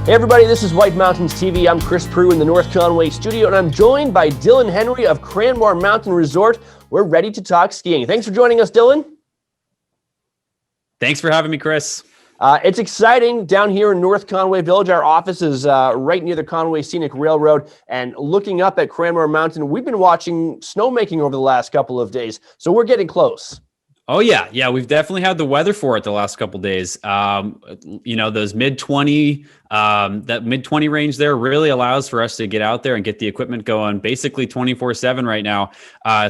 Hey everybody, this is White Mountains TV. I'm Chris Prue in the North Conway studio, and I'm joined by Dylan Henry of Cranmore Mountain Resort. We're ready to talk skiing. Thanks for joining us, Dylan. Thanks for having me, Chris. It's exciting down here in North Conway Village. Our office is right near the Conway Scenic Railroad, and looking up at Cranmore Mountain, we've been watching snowmaking over the last couple of days, so we're getting close. Oh yeah, we've definitely had the weather for it the last couple of days. Those mid-20, that mid-20 range there really allows for us to get out there and get the equipment going basically 24/7 right now.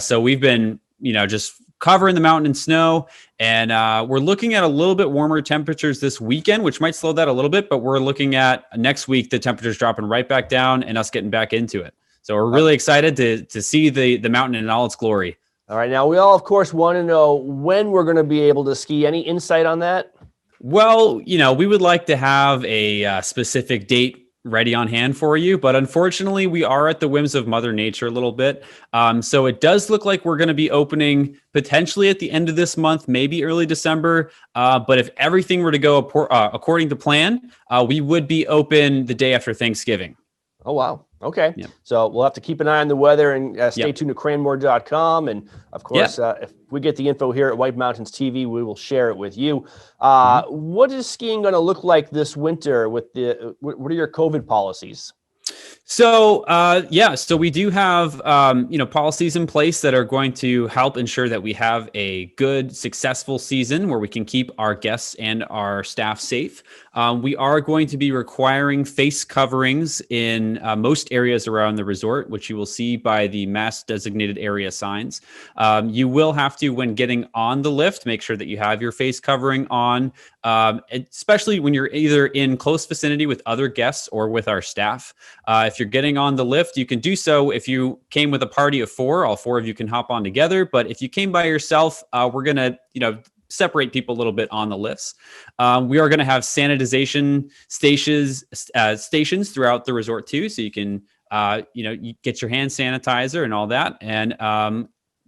So we've been, just covering the mountain in snow, and we're looking at a little bit warmer temperatures this weekend, which might slow that a little bit, but we're looking at next week, the temperatures dropping right back down and us getting back into it. So we're really excited to see the mountain in all its glory. All right, now we all, of course, want to know when we're going to be able to ski. Any insight on that? Well, we would like to have a specific date ready on hand for you, but unfortunately, we are at the whims of Mother Nature a little bit. So it does look like we're going to be opening potentially at the end of this month, maybe early December. But if everything were to go according to plan, we would be open the day after Thanksgiving. Oh, wow. Okay. Yep. So we'll have to keep an eye on the weather and stay tuned to cranmore.com. And of course, if we get the info here at White Mountains TV, we will share it with you. What is skiing going to look like this winter with what are your COVID policies? So, so we do have, policies in place that are going to help ensure that we have a good, successful season where we can keep our guests and our staff safe. We are going to be requiring face coverings in most areas around the resort, which you will see by the mask designated area signs. You will have to, when getting on the lift, make sure that you have your face covering on, especially when you're either in close vicinity with other guests or with our staff. If you're getting on the lift, you can do so. If you came with a party of four, all four of you can hop on together. But if you came by yourself, we're going to, separate people a little bit on the lifts. We are going to have sanitization stations throughout the resort too. So you can, you get your hand sanitizer and all that. And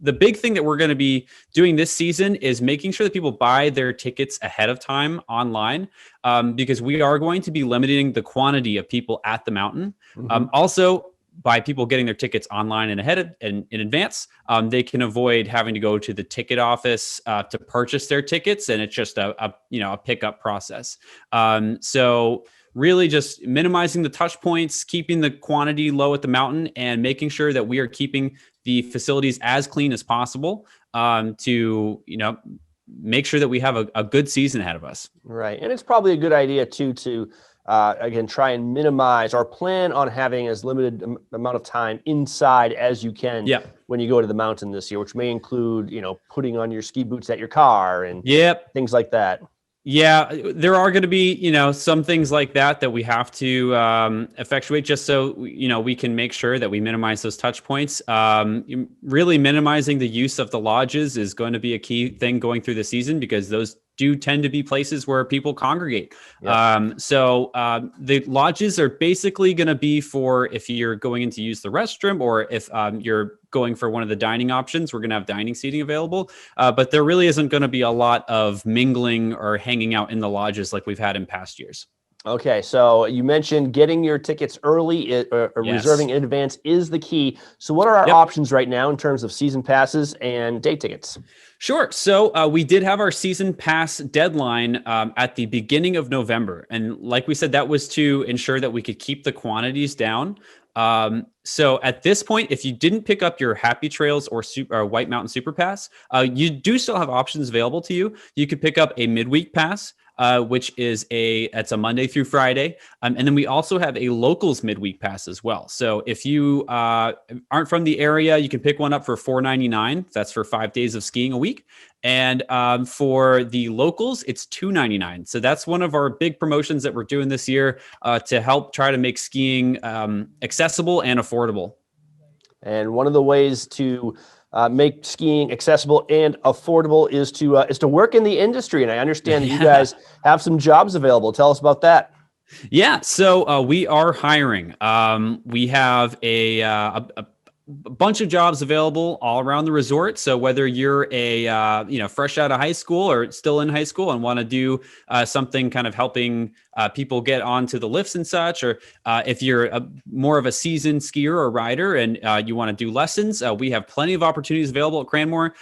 the big thing that we're going to be doing this season is making sure that people buy their tickets ahead of time online, because we are going to be limiting the quantity of people at the mountain. Also, by people getting their tickets online and in advance, they can avoid having to go to the ticket office to purchase their tickets, and it's just a pickup process. So really just minimizing the touch points, keeping the quantity low at the mountain, and making sure that we are keeping the facilities as clean as possible to make sure that we have a good season ahead of us. Right, and it's probably a good idea too to again, try and minimize or plan on having as limited amount of time inside as you can when you go to the mountain this year, which may include, putting on your ski boots at your car and things like that. Yeah, there are going to be, some things like that we have to effectuate just so, we can make sure that we minimize those touch points. Really minimizing the use of the lodges is going to be a key thing going through the season, because those do tend to be places where people congregate. So the lodges are basically going to be for if you're going in to use the restroom, or if you're going for one of the dining options, we're going to have dining seating available. But there really isn't going to be a lot of mingling or hanging out in the lodges like we've had in past years. Okay, so you mentioned getting your tickets early, reserving in advance is the key. So what are our options right now in terms of season passes and day tickets? Sure. So we did have our season pass deadline at the beginning of November. And like we said, that was to ensure that we could keep the quantities down. So at this point, if you didn't pick up your Happy Trails or White Mountain Super Pass, you do still have options available to you. You could pick up a midweek pass, which is it's a Monday through Friday. And then we also have a locals midweek pass as well. So if you aren't from the area, you can pick one up for $4.99. That's for 5 days of skiing a week. And for the locals, it's $2.99. So that's one of our big promotions that we're doing this year to help try to make skiing accessible and affordable. And one of the ways to make skiing accessible and affordable is to work in the industry. And I understand that you guys have some jobs available. Tell us about that. Yeah, so we are hiring. We have bunch of jobs available all around the resort. So whether you're a fresh out of high school or still in high school and want to do something kind of helping people get onto the lifts and such, or if you're more of a seasoned skier or rider and you want to do lessons, we have plenty of opportunities available at Cranmore.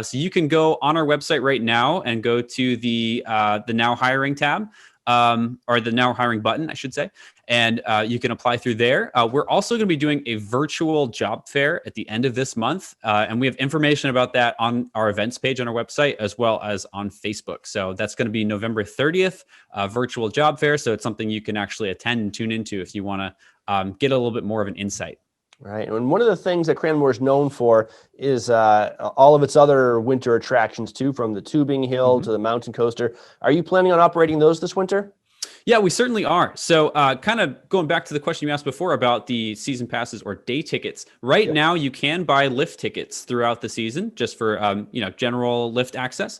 So you can go on our website right now and go to the Now Hiring tab. Or the Now Hiring button, I should say. And you can apply through there. We're also going to be doing a virtual job fair at the end of this month. And we have information about that on our events page on our website, as well as on Facebook. So that's going to be November 30th, virtual job fair. So it's something you can actually attend and tune into if you want to get a little bit more of an insight. Right. And one of the things that Cranmore is known for is all of its other winter attractions too, from the tubing hill to the mountain coaster. Are you planning on operating those this winter? Yeah, we certainly are. So kind of going back to the question you asked before about the season passes or day tickets. Right now, you can buy lift tickets throughout the season just for, general lift access.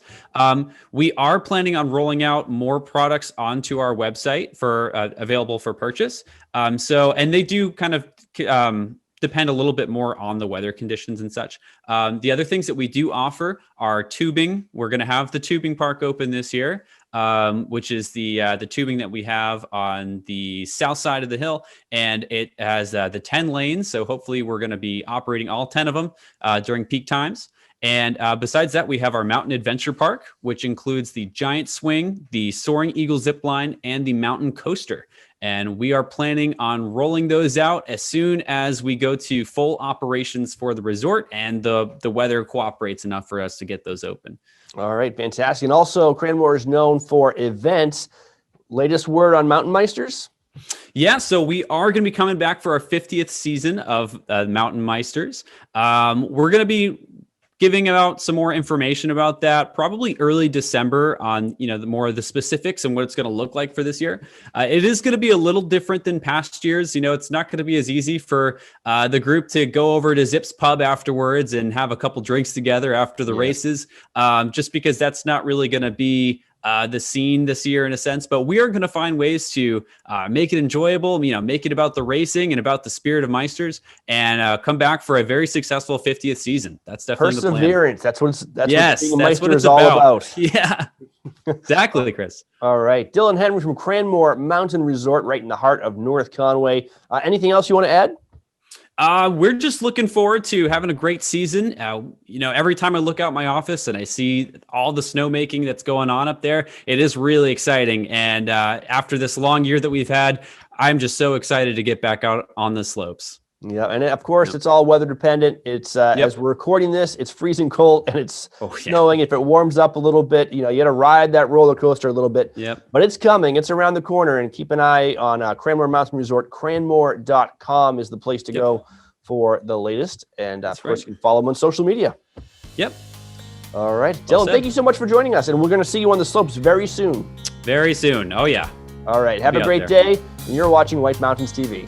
We are planning on rolling out more products onto our website for available for purchase. And they do kind of depend a little bit more on the weather conditions and such. The other things that we do offer are tubing. We're going to have the tubing park open this year, which is the tubing that we have on the south side of the hill, and it has the 10 lanes. So hopefully we're going to be operating all 10 of them during peak times. And besides that, we have our Mountain Adventure Park, which includes the Giant Swing, the Soaring Eagle Zip Line, and the Mountain Coaster. And we are planning on rolling those out as soon as we go to full operations for the resort and the weather cooperates enough for us to get those open. All right, fantastic. And also, Cranmore is known for events. Latest word on Mountain Meisters? Yeah, so we are going to be coming back for our 50th season of Mountain Meisters. We're going to be giving out some more information about that probably early December on, the more of the specifics and what it's going to look like for this year. It is going to be a little different than past years. It's not going to be as easy for the group to go over to Zip's Pub afterwards and have a couple drinks together after the races, just because that's not really going to be the scene this year in a sense, but we are going to find ways to make it enjoyable, make it about the racing and about the spirit of Meisters, and come back for a very successful 50th season. That's definitely perseverance. The plan. That's what Meister is all about. Yeah, exactly, Chris. All right. Dylan Henry from Cranmore Mountain Resort, right in the heart of North Conway. Anything else you want to add? We're just looking forward to having a great season. Every time I look out my office and I see all the snowmaking that's going on up there, it is really exciting. And after this long year that we've had, I'm just so excited to get back out on the slopes. Yeah, and of course, it's all weather dependent. It's as we're recording this, it's freezing cold and it's snowing. If it warms up a little bit, you got to ride that roller coaster a little bit. Yep. But it's coming. It's around the corner, and keep an eye on Cranmore Mountain Resort. Cranmore.com is the place to go for the latest. And of course, you can follow them on social media. Yep. All right, Dylan, thank you so much for joining us, and we're going to see you on the slopes very soon. Very soon. Oh yeah. All right. Have a great day. And you're watching White Mountains TV.